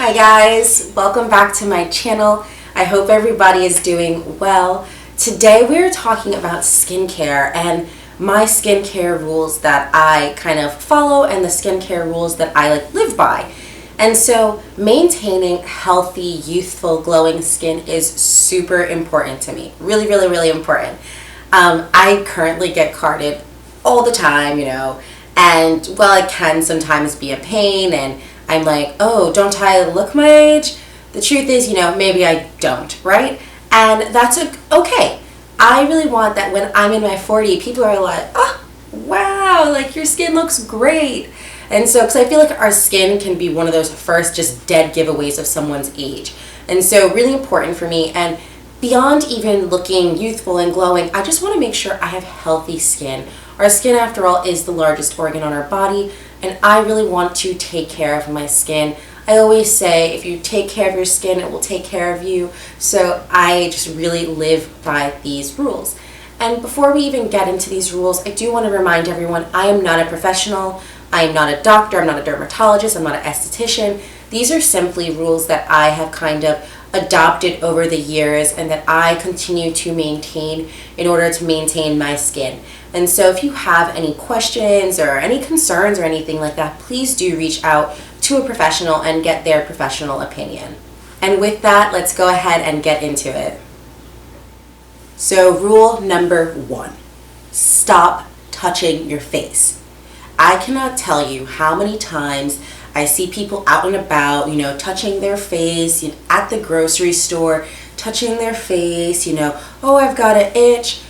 Hi guys, welcome back to my channel. I hope everybody is doing well. Today we're talking about skincare and my skincare rules that I kind of follow and the skincare rules that I live by. And so maintaining healthy, youthful, glowing skin is super important to me. Really, really, really important. I currently get carded all the time, and while it can sometimes be a pain and I'm like, oh, don't I look my age? The truth is, maybe I don't, right? And that's okay. I really want that when I'm in my 40s, people are like, oh, wow, your skin looks great. And so, because I feel like our skin can be one of those first just dead giveaways of someone's age. And so really important for me. And beyond even looking youthful and glowing, I just want to make sure I have healthy skin. Our skin, after all, is the largest organ on our body, and I really want to take care of my skin. I always say, if you take care of your skin, it will take care of you. So I just really live by these rules. And before we even get into these rules, I do want to remind everyone, I am not a professional. I am not a doctor. I'm not a dermatologist. I'm not an esthetician. These are simply rules that I have kind of adopted over the years and that I continue to maintain in order to maintain my skin. And so if you have any questions or any concerns or anything like that, please do reach out to a professional and get their professional opinion. And with that, let's go ahead and get into it. So rule number 1, stop touching your face. I cannot tell you how many times I see people out and about, touching their face, at the grocery store, touching their face, oh, I've got an itch.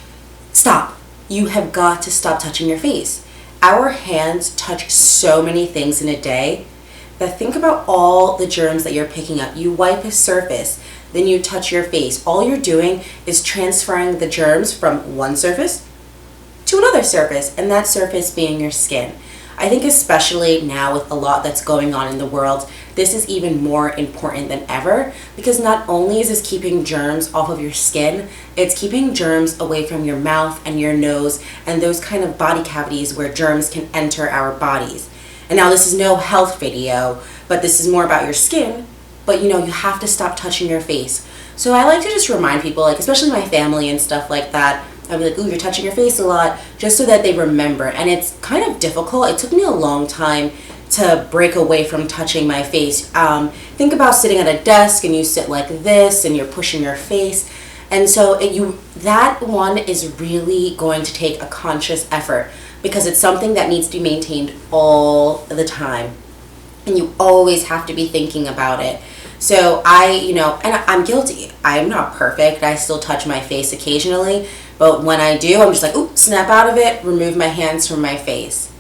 Stop. You have got to stop touching your face. Our hands touch so many things in a day that think about all the germs that you're picking up. You wipe a surface, then you touch your face. All you're doing is transferring the germs from one surface to another surface, and that surface being your skin. I think especially now with a lot that's going on in the world, this is even more important than ever, because not only is this keeping germs off of your skin, it's keeping germs away from your mouth and your nose and those kind of body cavities where germs can enter our bodies. And now this is no health video, but this is more about your skin, but you have to stop touching your face. So I like to just remind people, especially my family and stuff like that, I'd be like, ooh, you're touching your face a lot, just so that they remember. And it's kind of difficult. It took me a long time to break away from touching my face. Think about sitting at a desk and you sit like this and you're pushing your face. And so that one is really going to take a conscious effort because it's something that needs to be maintained all the time. And you always have to be thinking about it. So and I'm guilty. I'm not perfect. I still touch my face occasionally. But when I do, I'm just like, oop, snap out of it, remove my hands from my face,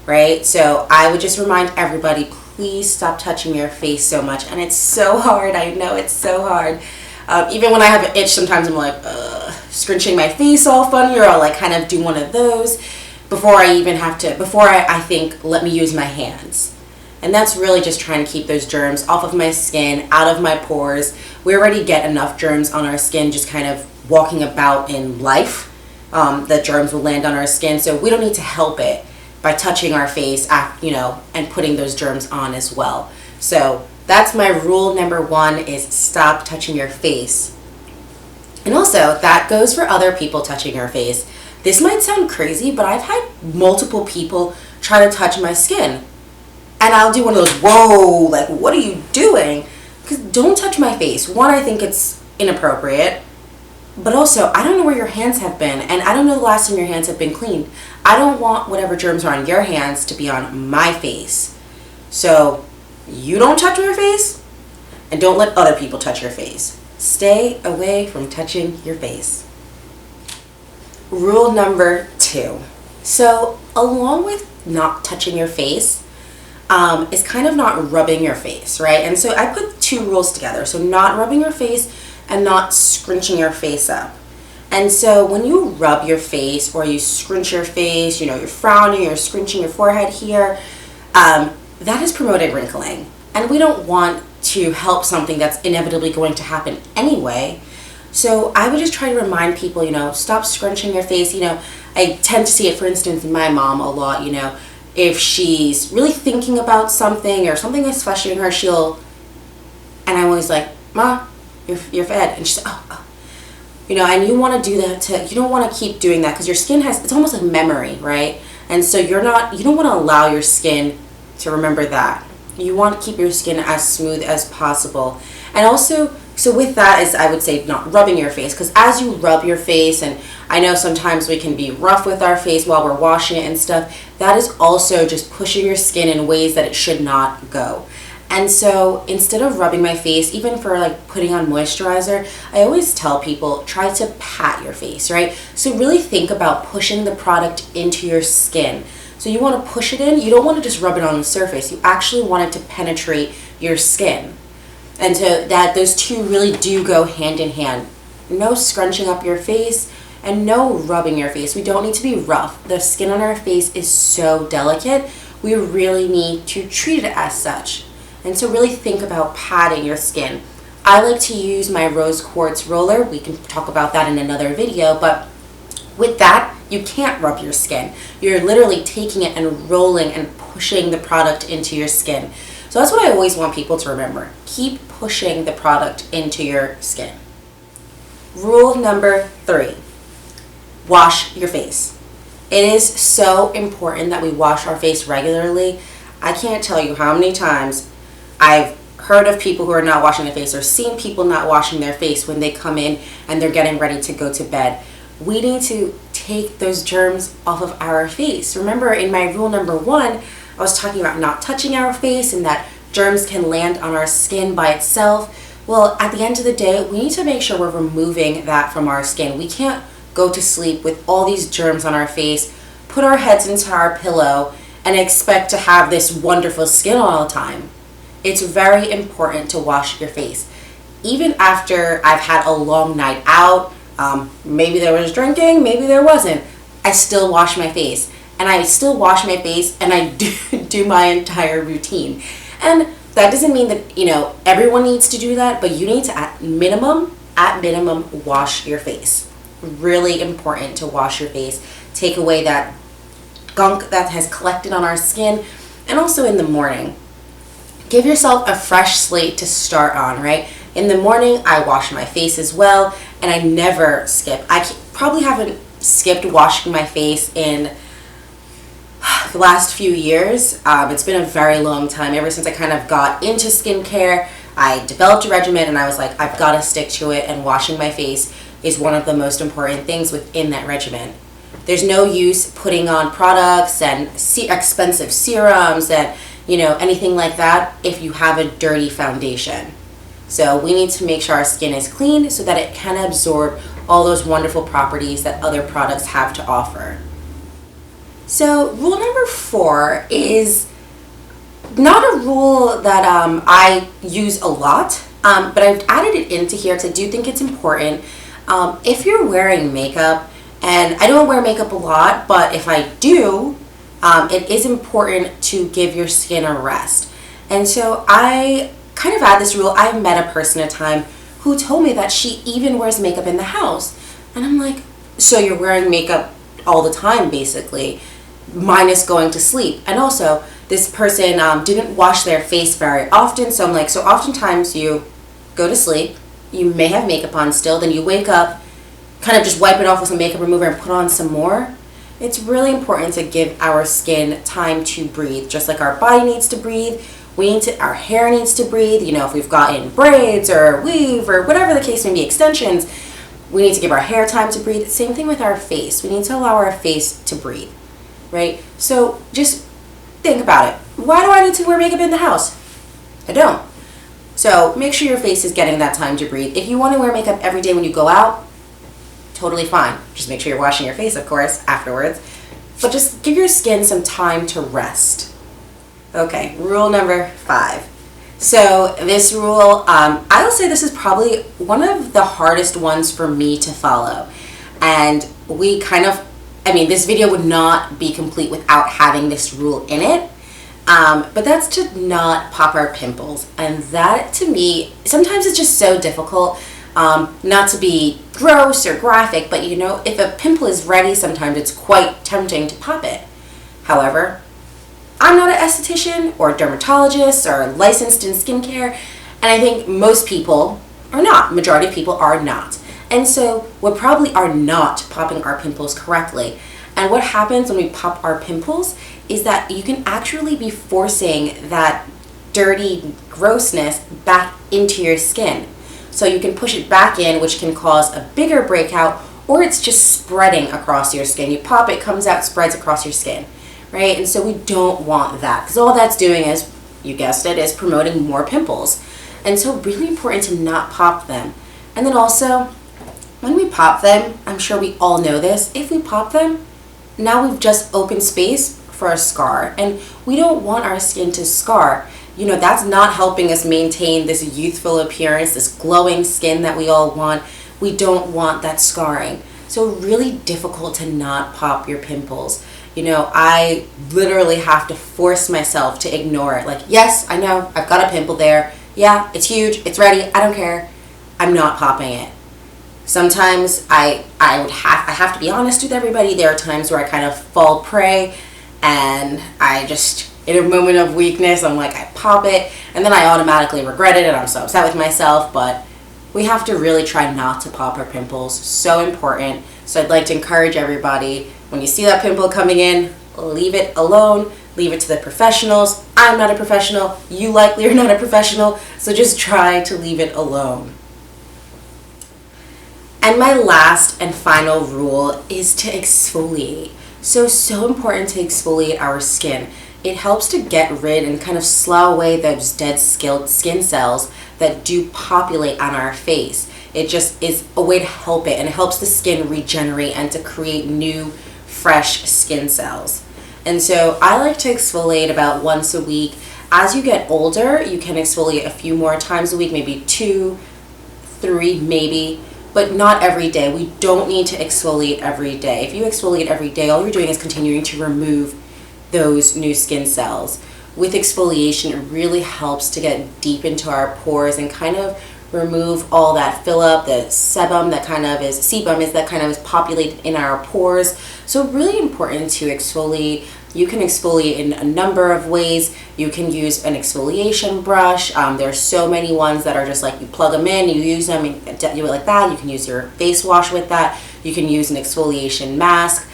right? So I would just remind everybody, please stop touching your face so much. And it's so hard. I know it's so hard. Even when I have an itch, sometimes I'm like, scrunching my face all funny, or I'll kind of do one of those before I think, let me use my hands. And that's really just trying to keep those germs off of my skin, out of my pores. We already get enough germs on our skin just kind of walking about in life. The germs will land on our skin, so we don't need to help it by touching our face, and putting those germs on as well. So that's my rule number 1, is stop touching your face. And also, that goes for other people touching your face. This might sound crazy, but I've had multiple people try to touch my skin. And I'll do one of those, whoa, what are you doing? Because don't touch my face. 1, I think it's inappropriate. But also, I don't know where your hands have been, and I don't know the last time your hands have been cleaned. I don't want whatever germs are on your hands to be on my face. So, you don't touch your face, and don't let other people touch your face. Stay away from touching your face. Rule number 2. So, along with not touching your face, is kind of not rubbing your face, right? And so I put 2 rules together. So not rubbing your face and not scrunching your face up. And so when you rub your face or you scrunch your face, you're frowning, you're scrunching your forehead here, that is promoted wrinkling. And we don't want to help something that's inevitably going to happen anyway. So I would just try to remind people, stop scrunching your face. I tend to see it, for instance, in my mom a lot, if she's really thinking about something or something is frustrating her, she'll And I'm always like, Ma, you're fed. And she's like, oh. And you want to do that you don't want to keep doing that because your skin it's almost like memory, right? And so you don't want to allow your skin to remember that. You want to keep your skin as smooth as possible. And also, so with that is, I would say, not rubbing your face, because as you rub your face, and I know sometimes we can be rough with our face while we're washing it and stuff, that is also just pushing your skin in ways that it should not go. And so instead of rubbing my face, even for like putting on moisturizer, I always tell people, try to pat your face, right? So really think about pushing the product into your skin. So you want to push it in. You don't want to just rub it on the surface. You actually want it to penetrate your skin. And so that those two really do go hand in hand. No scrunching up your face and no rubbing your face. We don't need to be rough. The skin on our face is so delicate. We really need to treat it as such. And so really think about patting your skin. I like to use my rose quartz roller. We can talk about that in another video, but with that, you can't rub your skin. You're literally taking it and rolling and pushing the product into your skin. So that's what I always want people to remember. Keep pushing the product into your skin. Rule number 3, wash your face. It is so important that we wash our face regularly. I can't tell you how many times I've heard of people who are not washing their face or seen people not washing their face when they come in and they're getting ready to go to bed. We need to take those germs off of our face. Remember, in my rule number 1, I was talking about not touching our face and that germs can land on our skin by itself. Well, at the end of the day, we need to make sure we're removing that from our skin. We can't go to sleep with all these germs on our face, put our heads into our pillow, and expect to have this wonderful skin all the time. It's very important to wash your face. Even after I've had a long night out, maybe there was drinking, maybe there wasn't, I still wash my face. And I still wash my face and I do my entire routine. And that doesn't mean that, everyone needs to do that, but you need to, at minimum, wash your face. Really important to wash your face. Take away that gunk that has collected on our skin. And also in the morning, give yourself a fresh slate to start on, right? In the morning, I wash my face as well, and I never skip. I probably haven't skipped washing my face in the last few years. It's been a very long time. Ever since I kind of got into skincare, I developed a regimen, and I was like, I've got to stick to it, and washing my face is one of the most important things within that regimen. There's no use putting on products and expensive serums and anything like that if you have a dirty foundation. So we need to make sure our skin is clean so that it can absorb all those wonderful properties that other products have to offer. So rule number 4 is not a rule that I use a lot, but I've added it into here because I do think it's important. If you're wearing makeup, and I don't wear makeup a lot, but if I do, it is important to give your skin a rest. And so I kind of add this rule. I met a person at a time who told me that she even wears makeup in the house. And I'm like, so you're wearing makeup all the time, basically, minus going to sleep. And also, this person didn't wash their face very often. So I'm like, so oftentimes you go to sleep, you may have makeup on still, then you wake up, kind of just wipe it off with some makeup remover and put on some more. It's really important to give our skin time to breathe. Just like our body needs to breathe, our hair needs to breathe. If we've gotten braids or weave or whatever the case may be, extensions, we need to give our hair time to breathe. Same thing with our face. We need to allow our face to breathe, right? So just think about it. Why do I need to wear makeup in the house? I don't. So make sure your face is getting that time to breathe. If you want to wear makeup every day when you go out, totally fine. Just make sure you're washing your face, of course, afterwards. But just give your skin some time to rest. Okay, rule number 5. So this rule, I'll say this is probably one of the hardest ones for me to follow. And this video would not be complete without having this rule in it. But that's to not pop our pimples. And that, to me, sometimes it's just so difficult. Not to be gross or graphic, but if a pimple is ready, sometimes it's quite tempting to pop it. However, I'm not an esthetician or a dermatologist or licensed in skincare, And I think most people are not. Majority of people are not. And so we probably are not popping our pimples correctly. And what happens when we pop our pimples is that you can actually be forcing that dirty grossness back into your skin. So you can push it back in, which can cause a bigger breakout, or it's just spreading across your skin. You pop it, comes out, spreads across your skin, right? And so we don't want that, because all that's doing is, you guessed it, is promoting more pimples. And so really important to not pop them. And then also, when we pop them, I'm sure we all know this, if we pop them, now we've just opened space for a scar. And we don't want our skin to scar. You know, that's not helping us maintain this youthful appearance, this glowing skin that we all want. We don't want that scarring. So really difficult to not pop your pimples. You know, I literally have to force myself to ignore it. Like, yes, I know, I've got a pimple there. Yeah, it's huge, it's ready, I don't care. I'm not popping it. Sometimes I have to be honest with everybody. There are times where I kind of fall prey and I just, in a moment of weakness, I'm like, I pop it and then I automatically regret it and I'm so upset with myself. But we have to really try not to pop our pimples. So important. So I'd like to encourage everybody, when you see that pimple coming in, leave it alone. Leave it to the professionals. I'm not a professional. You likely are not a professional. So just try to leave it alone. And my last and final rule is to exfoliate. So important to exfoliate our skin. It helps to get rid and kind of slough away those dead skin cells that do populate on our face. It just is a way to help it, and it helps the skin regenerate and to create new, fresh skin cells. And so I like to exfoliate about once a week. As you get older, you can exfoliate a few more times a week, maybe 2, 3 maybe, but not every day. We don't need to exfoliate every day. If you exfoliate every day, all you're doing is continuing to remove those new skin cells. With exfoliation, it really helps to get deep into our pores and kind of remove all that fill up, the sebum that kind of is populated in our pores. So really important to exfoliate. You can exfoliate in a number of ways. You can use an exfoliation brush. There's so many ones that are just like you plug them in, you use them, and do it like that. You can use your face wash with that. You can use an exfoliation mask.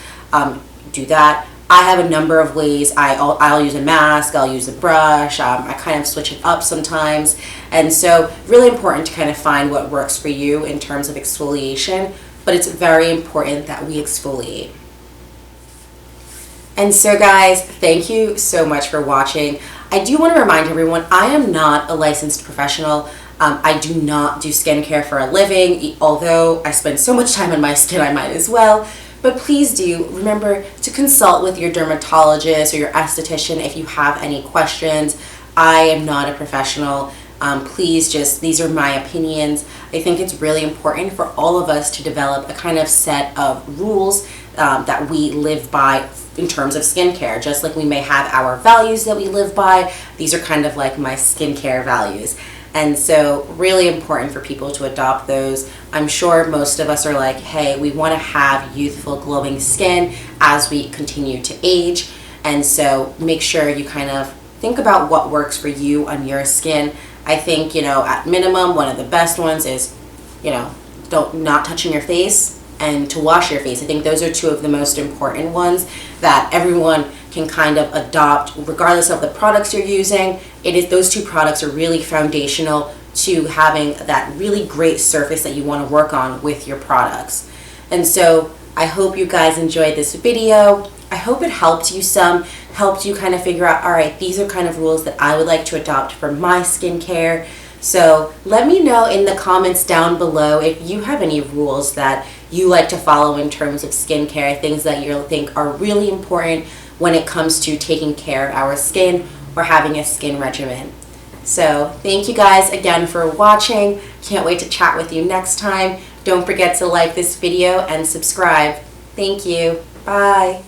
Do that. I have a number of ways. I'll use a mask, I'll use a brush, I kind of switch it up sometimes. And so really important to kind of find what works for you in terms of exfoliation, but it's very important that we exfoliate. And so guys, thank you so much for watching. I do want to remind everyone, I am not a licensed professional. I do not do skincare for a living, although I spend so much time on my skin, I might as well. But please do remember to consult with your dermatologist or your esthetician if you have any questions. I am not a professional. These are my opinions. I think it's really important for all of us to develop a kind of set of rules that we live by in terms of skincare. Just like we may have our values that we live by, these are kind of like my skincare values. And so really important for people to adopt those. I'm sure most of us are like, hey, we want to have youthful glowing skin as we continue to age. And so make sure you kind of think about what works for you on your skin. I think, at minimum, one of the best ones is, not touching your face and to wash your face. I think those are two of the most important ones that everyone can kind of adopt regardless of the products you're using. Those two products are really foundational to having that really great surface that you want to work on with your products. And so I hope you guys enjoyed this video. I hope it helped you kind of figure out, all right, these are kind of rules that I would like to adopt for my skincare. So let me know in the comments down below if you have any rules that you like to follow in terms of skincare, things that you think are really important when it comes to taking care of our skin or having a skin regimen. So thank you guys again for watching. Can't wait to chat with you next time. Don't forget to like this video and subscribe. Thank you. Bye.